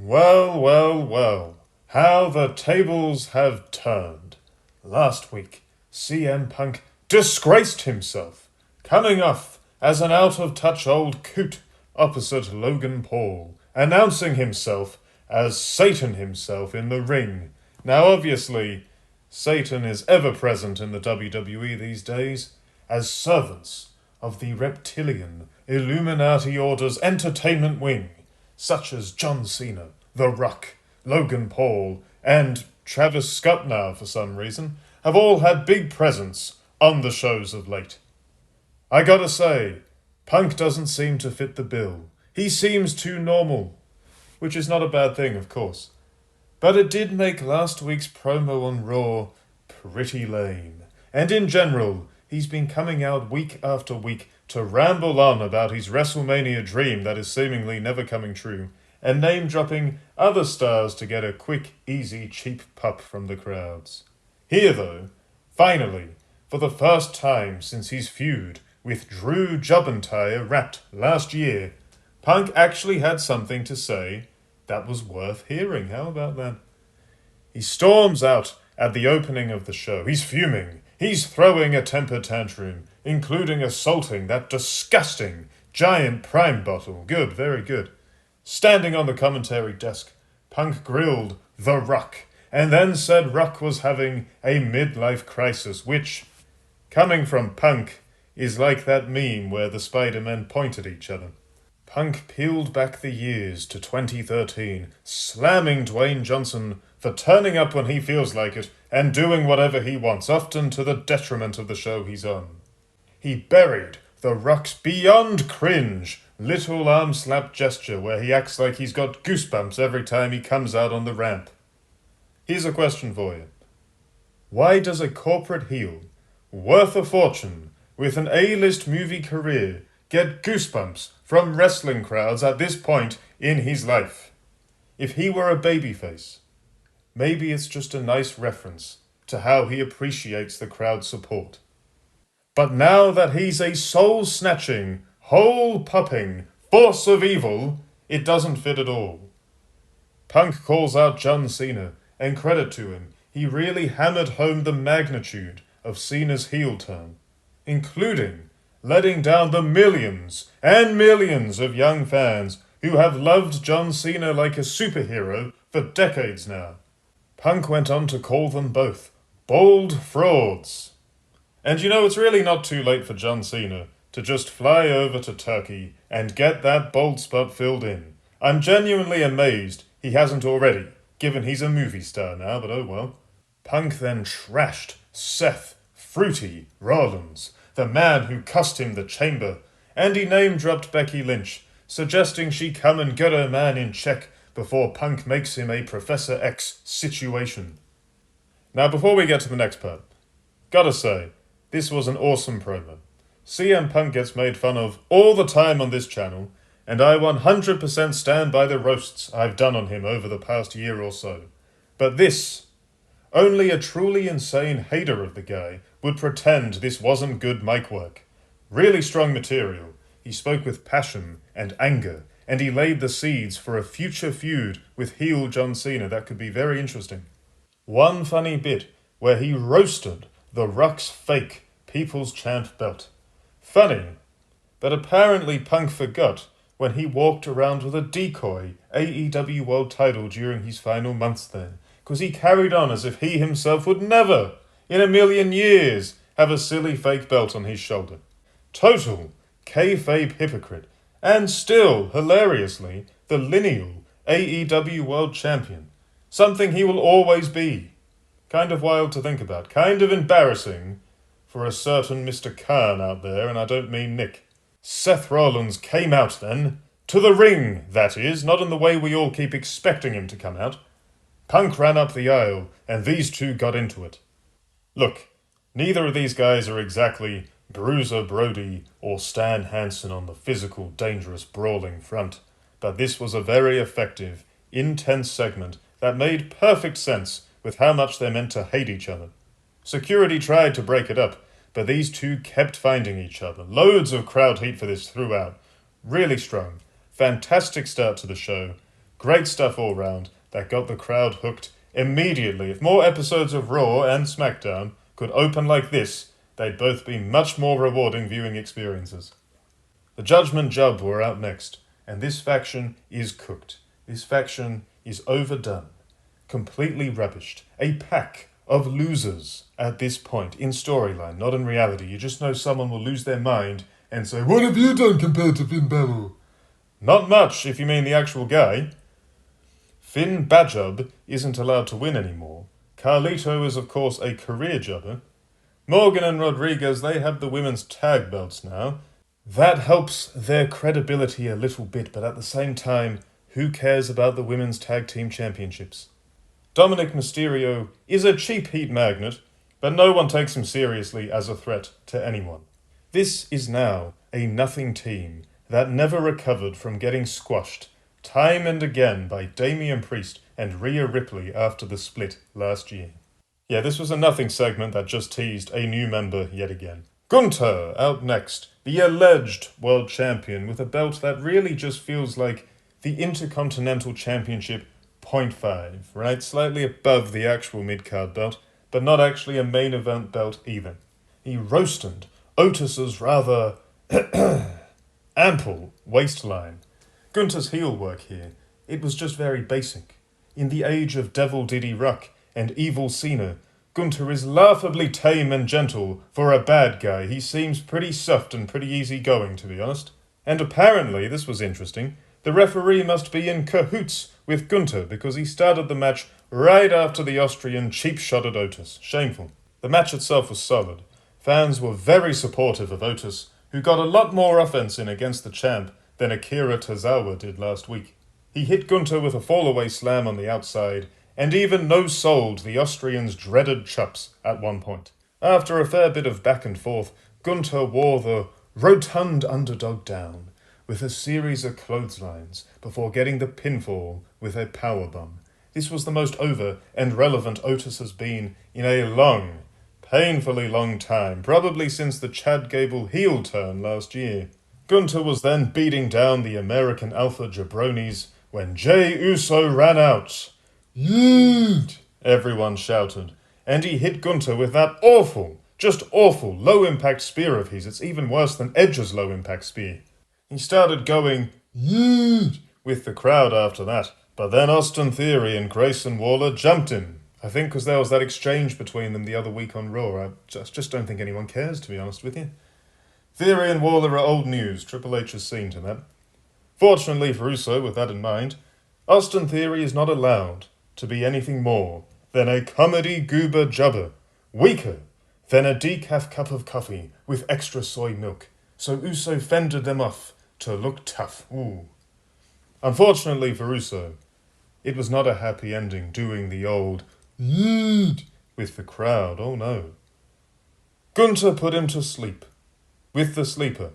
Well, well, well, how the tables have turned. Last week, CM Punk disgraced himself, coming off as an out-of-touch old coot opposite Logan Paul, announcing himself as Satan himself in the ring. Now, obviously, Satan is ever present in the WWE these days, as servants of the reptilian Illuminati Order's entertainment wing, such as John Cena, The Rock, Logan Paul, and Travis Scott now for some reason, have all had big presence on the shows of late. I gotta say, Punk doesn't seem to fit the bill. He seems too normal, which is not a bad thing, of course. But it did make last week's promo on Raw pretty lame. And in general, he's been coming out week after week to ramble on about his WrestleMania dream that is seemingly never coming true, and name-dropping other stars to get a quick, easy, cheap pop from the crowds. Here, though, finally, for the first time since his feud with Drew Jobbentire wrapped last year, Punk actually had something to say that was worth hearing. How about that? He storms out at the opening of the show. He's fuming. He's throwing a temper tantrum, including assaulting that disgusting giant Prime bottle. Good, very good. Standing on the commentary desk, Punk grilled The Rock, and then said Rock was having a midlife crisis, which, coming from Punk, is like that meme where the Spider-Men point at each other. Punk peeled back the years to 2013, slamming Dwayne Johnson for turning up when he feels like it and doing whatever he wants, often to the detriment of the show he's on. He buried The Rock's beyond cringe little arm slap gesture where he acts like he's got goosebumps every time he comes out on the ramp. Here's a question for you. Why does a corporate heel, worth a fortune, with an A-list movie career, get goosebumps from wrestling crowds at this point in his life? If he were a babyface, maybe it's just a nice reference to how he appreciates the crowd's support. But now that he's a soul-snatching, hole-popping force of evil, it doesn't fit at all. Punk calls out John Cena, and credit to him, he really hammered home the magnitude of Cena's heel turn, including letting down the millions and millions of young fans who have loved John Cena like a superhero for decades now. Punk went on to call them both bold frauds. And you know, it's really not too late for John Cena to just fly over to Turkey and get that bold spot filled in. I'm genuinely amazed he hasn't already, given he's a movie star now, but oh well. Punk then trashed Seth Fruity Rollins, the man who cost him the chamber, and he name-dropped Becky Lynch, suggesting she come and get her man in check before Punk makes him a Professor X situation. Now, before we get to the next part, gotta say, this was an awesome promo. CM Punk gets made fun of all the time on this channel, and I 100% stand by the roasts I've done on him over the past year or so. But this, only a truly insane hater of the guy would pretend this wasn't good mic work. Really strong material. He spoke with passion and anger, and he laid the seeds for a future feud with heel John Cena that could be very interesting. One funny bit where he roasted The Rock's fake People's Champ belt. Funny, but apparently Punk forgot when he walked around with a decoy AEW World title during his final months there, because he carried on as if he himself would never, in a million years, have a silly fake belt on his shoulder. Total kayfabe hypocrite, and still, hilariously, the lineal AEW World Champion. Something he will always be. Kind of wild to think about, kind of embarrassing for a certain Mr. Khan out there, and I don't mean Nick. Seth Rollins came out then, to the ring, that is, not in the way we all keep expecting him to come out. Punk ran up the aisle, and these two got into it. Look, neither of these guys are exactly Bruiser Brody or Stan Hansen on the physical, dangerous, brawling front, but this was a very effective, intense segment that made perfect sense with how much they're meant to hate each other. Security tried to break it up, but these two kept finding each other. Loads of crowd heat for this throughout. Really strong. Fantastic start to the show. Great stuff all round that got the crowd hooked immediately. If more episodes of Raw and SmackDown could open like this, they'd both be much more rewarding viewing experiences. The Judgment Job were out next, and this faction is cooked. This faction is overdone, completely rubbished. A pack of losers at this point, in storyline, not in reality. You just know someone will lose their mind and say, "What have you done compared to Finn Balor?" Not much, if you mean the actual guy. Finn Badjob isn't allowed to win anymore. Carlito is, of course, a career jobber. Morgan and Rodriguez, they have the women's tag belts now. That helps their credibility a little bit, but at the same time, who cares about the women's tag team championships? Dominic Mysterio is a cheap heat magnet, but no one takes him seriously as a threat to anyone. This is now a nothing team that never recovered from getting squashed time and again by Damian Priest and Rhea Ripley after the split last year. Yeah, this was a nothing segment that just teased a new member yet again. Gunther out next, the alleged world champion with a belt that really just feels like the Intercontinental Championship 0.5, right? Slightly above the actual midcard belt, but not actually a main event belt either. He roasted Otis's rather ample waistline. Gunther's heel work here, it was just very basic. In the age of Devil Diddy Ruck and Evil Cena, Gunther is laughably tame and gentle for a bad guy. He seems pretty soft and pretty easygoing, to be honest. And apparently, this was interesting, the referee must be in cahoots with Gunther because he started the match right after the Austrian cheap shot at Otis. Shameful. The match itself was solid. Fans were very supportive of Otis, who got a lot more offense in against the champ than Akira Tozawa did last week. He hit Gunther with a fallaway slam on the outside, and even no-sold the Austrian's dreaded chops at one point. After a fair bit of back and forth, Gunther wore the rotund underdog down with a series of clotheslines before getting the pinfall with a powerbomb. This was the most over and relevant Otis has been in a long, painfully long time, probably since the Chad Gable heel turn last year. Gunther was then beating down the American Alpha jabronis when Jey Uso ran out. "Yeet!" everyone shouted, and he hit Gunther with that awful, just awful, low-impact spear of his. It's even worse than Edge's low-impact spear. He started going, "Yeet!" with the crowd after that, but then Austin Theory and Grayson Waller jumped him. I think because there was that exchange between them the other week on Raw. I just don't think anyone cares, to be honest with you. Theory and Waller are old news. Triple H has seen to that. Fortunately for Uso, with that in mind, Austin Theory is not allowed to be anything more than a comedy goober jobber, weaker than a decaf cup of coffee with extra soy milk. So Uso fended them off to look tough. Ooh. Unfortunately for Uso, it was not a happy ending doing the old "yeet" with the crowd. Oh no. Gunther put him to sleep with the sleeper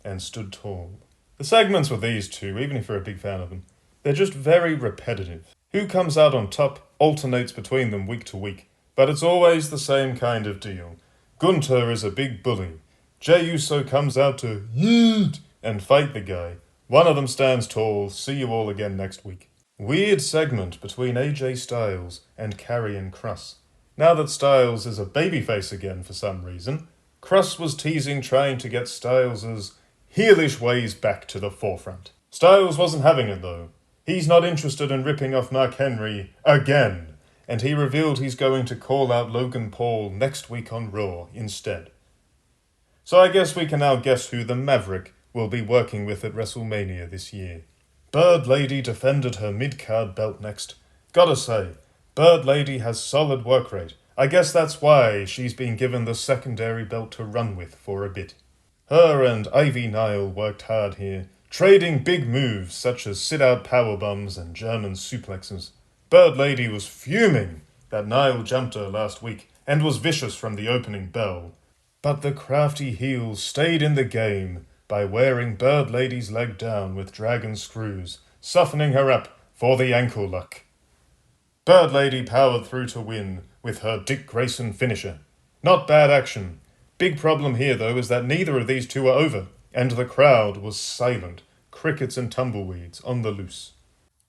and stood tall. The segments with these two, even if you're a big fan of them, they're just very repetitive. Who comes out on top alternates between them week to week, but it's always the same kind of deal. Gunther is a big bully. Jey Uso comes out to "yeet" and fight the guy. One of them stands tall. See you all again next week. Weird segment between AJ Styles and Karrion Kross. Now that Styles is a babyface again for some reason, Kross was teasing trying to get Styles' heelish ways back to the forefront. Styles wasn't having it though. He's not interested in ripping off Mark Henry again, and he revealed he's going to call out Logan Paul next week on Raw instead. So I guess we can now guess who the Maverick will be working with at WrestleMania this year. Bird Lady defended her mid-card belt next. Gotta say, Bird Lady has solid work rate. I guess that's why she's been given the secondary belt to run with for a bit. Her and Ivy Nile worked hard here, trading big moves such as sit-out powerbombs and German suplexes. Bird Lady was fuming that Nile jumped her last week and was vicious from the opening bell. But the crafty heel stayed in the game by wearing Bird Lady's leg down with dragon screws, softening her up for the ankle lock. Bird Lady powered through to win with her Dick Grayson finisher. Not bad action. Big problem here, though, is that neither of these two are over, and the crowd was silent, crickets and tumbleweeds on the loose.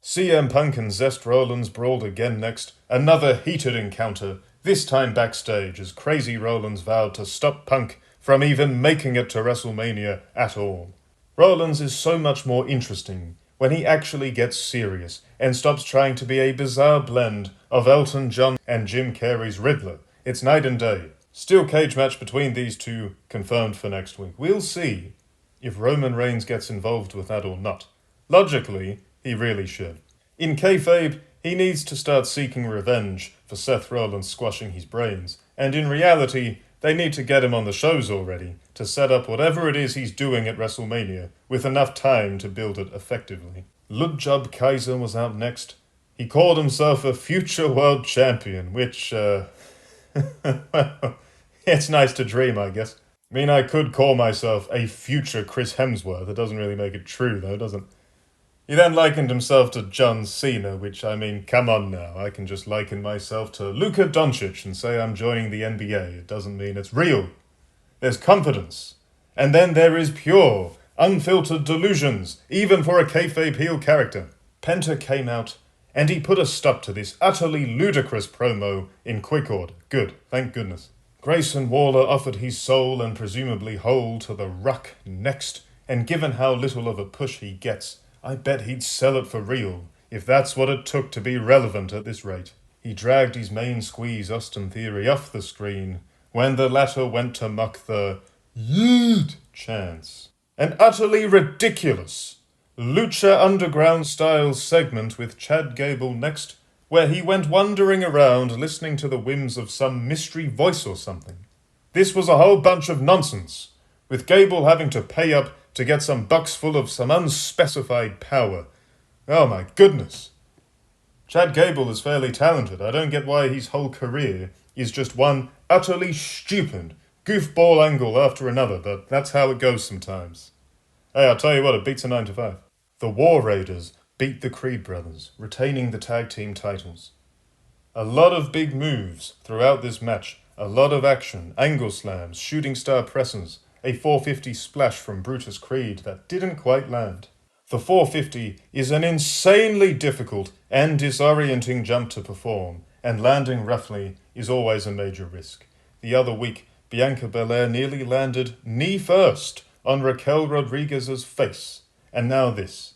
CM Punk and Seth Rollins brawled again next, another heated encounter, this time backstage as Crazy Rollins vowed to stop Punk from even making it to WrestleMania at all. Rollins is so much more interesting when he actually gets serious and stops trying to be a bizarre blend of Elton John and Jim Carrey's Riddler. It's night and day. Steel cage match between these two confirmed for next week. We'll see if Roman Reigns gets involved with that or not. Logically, he really should. In kayfabe, he needs to start seeking revenge for Seth Rollins squashing his brains, and in reality, they need to get him on the shows already to set up whatever it is he's doing at WrestleMania with enough time to build it effectively. Ludwig Kaiser was out next. He called himself a future world champion, which, well, it's nice to dream, I guess. I mean, I could call myself a future Chris Hemsworth. It doesn't really make it true, though, does it? He then likened himself to John Cena, which, I mean, come on now. I can just liken myself to Luka Doncic and say I'm joining the NBA. It doesn't mean it's real. There's confidence. And then there is pure, unfiltered delusions, even for a kayfabe heel character. Penta came out, and he put a stop to this utterly ludicrous promo in quick order. Good, thank goodness. Grayson Waller offered his soul and presumably whole to the Ruck next, and given how little of a push he gets, I bet he'd sell it for real, if that's what it took to be relevant at this rate. He dragged his main squeeze Austin Theory off the screen, when the latter went to mock the Yeet chants. An utterly ridiculous Lucha Underground style segment with Chad Gable next, where he went wandering around listening to the whims of some mystery voice or something. This was a whole bunch of nonsense, with Gable having to pay up to get some bucks full of some unspecified power. Oh my goodness. Chad Gable is fairly talented. I don't get why his whole career is just one utterly stupid goofball angle after another, but that's how it goes sometimes. Hey, I'll tell you what, it beats a 9 to 5. The War Raiders beat the Creed brothers, retaining the tag team titles. A lot of big moves throughout this match, a lot of action, angle slams, shooting star presses, a 450 splash from Brutus Creed that didn't quite land. The 450 is an insanely difficult and disorienting jump to perform, and landing roughly is always a major risk. The other week, Bianca Belair nearly landed knee first on Raquel Rodriguez's face, and now this.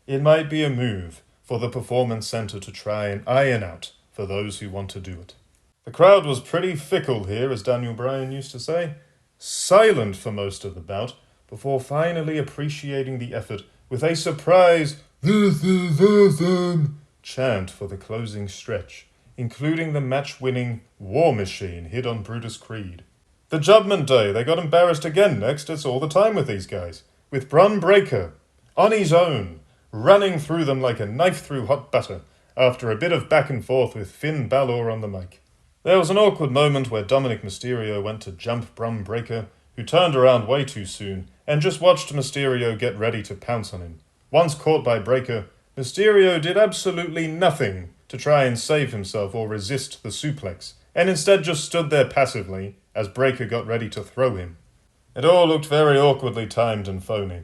It might be a move for the Performance Center to try and iron out for those who want to do it. The crowd was pretty fickle here, as Daniel Bryan used to say. Silent for most of the bout, before finally appreciating the effort with a surprise "This is awesome" chant for the closing stretch, including the match-winning War Machine hit on Brutus Creed. The Judgment Day, they got embarrassed again next. It's all the time with these guys. With Bron Breakker, on his own, running through them like a knife through hot butter, after a bit of back and forth with Finn Balor on the mic. There was an awkward moment where Dominic Mysterio went to jump Bron Breakker, who turned around way too soon, and just watched Mysterio get ready to pounce on him. Once caught by Breakker, Mysterio did absolutely nothing to try and save himself or resist the suplex, and instead just stood there passively as Breakker got ready to throw him. It all looked very awkwardly timed and phony.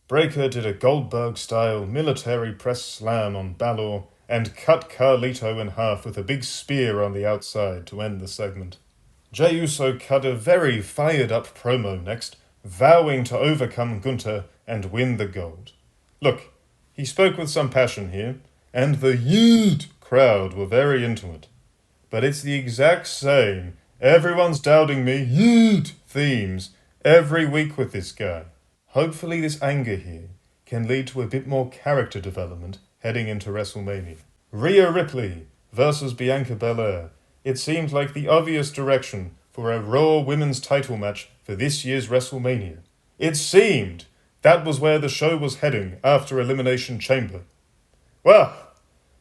Breakker did a Goldberg-style military press slam on Balor, and cut Carlito in half with a big spear on the outside to end the segment. Jey Uso cut a very fired-up promo next, vowing to overcome Gunther and win the gold. Look, he spoke with some passion here, and the Yeet crowd were very into it. But it's the exact same "everyone's doubting me" Yeet themes every week with this guy. Hopefully this anger here can lead to a bit more character development heading into WrestleMania. Rhea Ripley versus Bianca Belair. It seemed like the obvious direction for a Raw Women's title match for this year's WrestleMania. It seemed that was where the show was heading after Elimination Chamber. Well,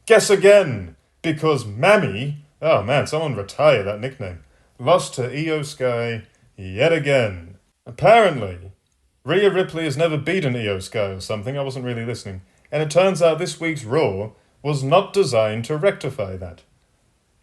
guess again, because Mammy, oh man, someone retire that nickname, lost to Iyo Sky yet again. Apparently, Rhea Ripley has never beaten Iyo Sky or something, I wasn't really listening. And it turns out this week's Raw was not designed to rectify that.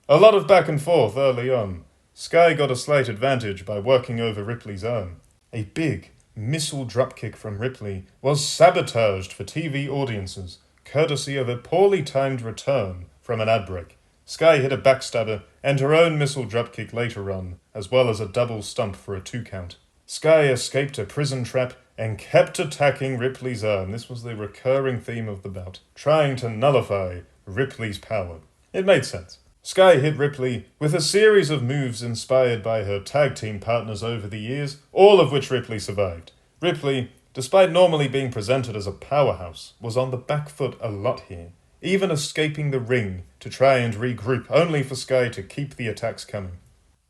A lot of back and forth early on. Sky got a slight advantage by working over Ripley's arm. A big missile dropkick from Ripley was sabotaged for TV audiences, courtesy of a poorly timed return from an ad break. Sky hit a backstabber and her own missile dropkick later on, as well as a double stump for a 2 count. Sky escaped a prison trap and kept attacking Ripley's arm. This was the recurring theme of the bout, trying to nullify Ripley's power. It made sense. Sky hit Ripley with a series of moves inspired by her tag team partners over the years, all of which Ripley survived. Ripley, despite normally being presented as a powerhouse, was on the back foot a lot here, even escaping the ring to try and regroup, only for Sky to keep the attacks coming.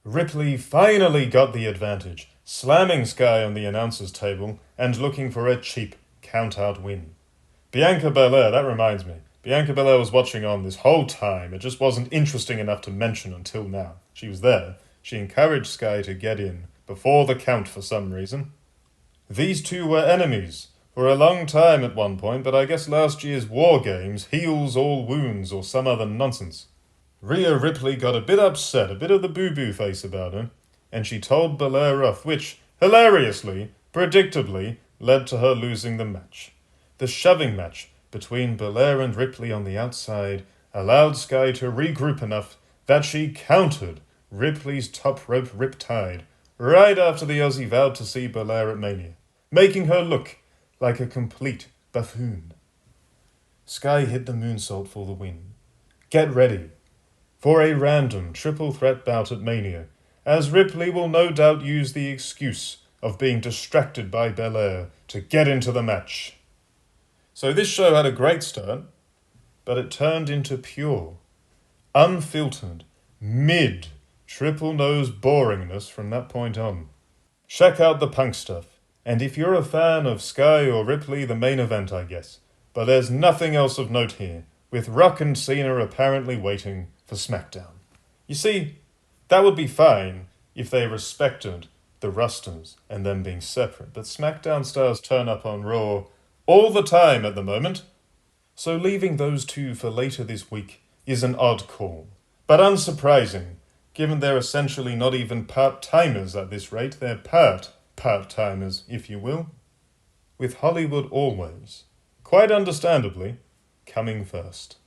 Ripley finally got the advantage, slamming Sky on the announcer's table and looking for a cheap count-out win. Bianca Belair, that reminds me. Bianca Belair was watching on this whole time. It just wasn't interesting enough to mention until now. She was there. She encouraged Sky to get in before the count for some reason. These two were enemies for a long time at one point, but I guess last year's War Games heals all wounds or some other nonsense. Rhea Ripley got a bit upset, a bit of the boo-boo face about her, and she told Belair off, which, hilariously, predictably, led to her losing the match. The shoving match between Belair and Ripley on the outside allowed Sky to regroup enough that she countered Ripley's top rope riptide right after the Aussie vowed to see Belair at Mania, making her look like a complete buffoon. Sky hit the moonsault for the win. Get ready for a random triple threat bout at Mania, as Ripley will no doubt use the excuse of being distracted by Belair to get into the match. So this show had a great start, but it turned into pure, unfiltered, triple nose boringness from that point on. Check out the Punk stuff, and if you're a fan of Sky or Ripley, the main event, I guess. But there's nothing else of note here, with Rock and Cena apparently waiting for SmackDown. You see, that would be fine if they respected the rosters and them being separate, but SmackDown stars turn up on Raw all the time at the moment, so leaving those two for later this week is an odd call, but unsurprising, given they're essentially not even part-timers at this rate. They're part-timers, if you will, with Hollywood always, quite understandably, coming first.